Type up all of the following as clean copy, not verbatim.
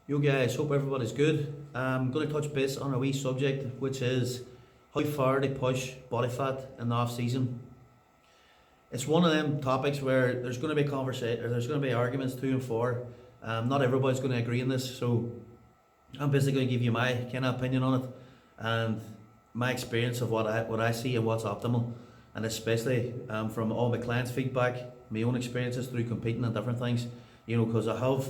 Yo guys, hope everybody's good. I'm going to touch base on a wee subject, which is how far to push body fat in the off season. It's one of them topics where there's going to be conversation, or there's going to be arguments to and for. Not everybody's going to agree on this, so I'm basically going to give you my kind of opinion on it and my experience of what I see and what's optimal, and especially from all my clients' feedback, my own experiences through competing and different things. Because I have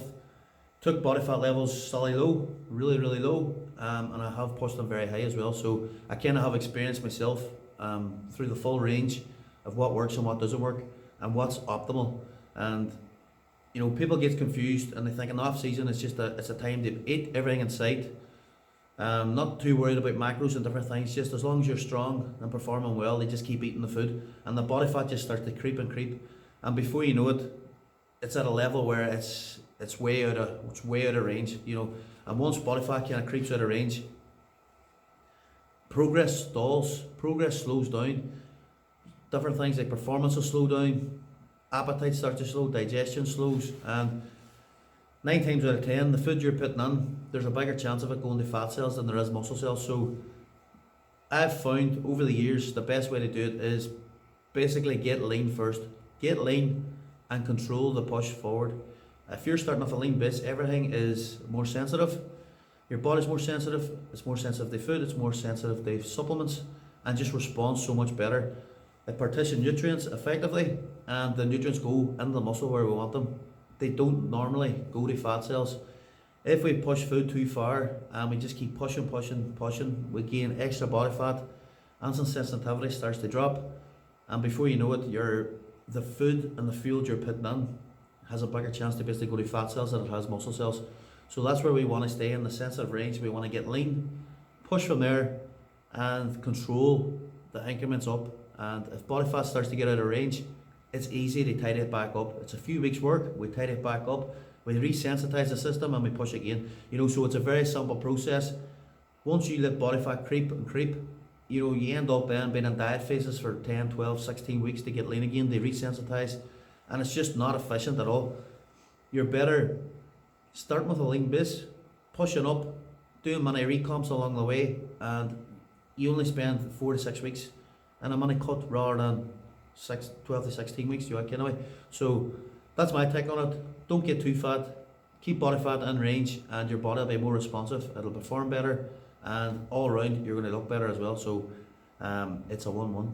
took body fat levels slightly low, really low, and I have pushed them very high as well. So I kind of have experienced myself through the full range of what works and what doesn't work and what's optimal. And people get confused and they think in the off season it's a time to eat everything in sight. Not too worried about macros and different things. Just as long as you're strong and performing well, they just keep eating the food, and the body fat just starts to creep and creep, and before you know it, it's at a level where it's way out of range. And once body fat kind of creeps out of range, progress stalls, progress slows down. Different things like performance will slow down, appetite starts to slow, digestion slows, and 9 times out of 10, the food you're putting in, there's a bigger chance of it going to fat cells than there is muscle cells. So I've found over the years the best way to do it is basically get lean first. Get lean and control the push forward. If you're starting off a lean base, everything is more sensitive. Your body's more sensitive, it's more sensitive to food, it's more sensitive to supplements, and just responds so much better. It partition nutrients effectively, and the nutrients go into the muscle where we want them. They don't normally go to fat cells. If we push food too far and we just keep pushing, we gain extra body fat, insulin sensitivity starts to drop, and before you know it, the food and the fuel you're putting in has a bigger chance to basically go to fat cells than it has muscle cells. So that's where we want to stay in the sensitive range. We want to get lean, push from there, and control the increments up. And if body fat starts to get out of range, it's easy to tidy it back up. It's a few weeks work, we tidy it back up, we resensitize the system, and we push again. So it's a very simple process. Once you let body fat creep and creep, you end up being in diet phases for 10, 12, 16 weeks to get lean again, they resensitize, and it's just not efficient at all. You're better starting with a lean base, pushing up, doing many recomps along the way, and you only spend 4 to 6 weeks and a money cut rather than 12 to 16 weeks, anyway. So that's my take on it. Don't get too fat, keep body fat in range, and your body will be more responsive, it'll perform better, and all around you're going to look better as well. So it's a 1-1.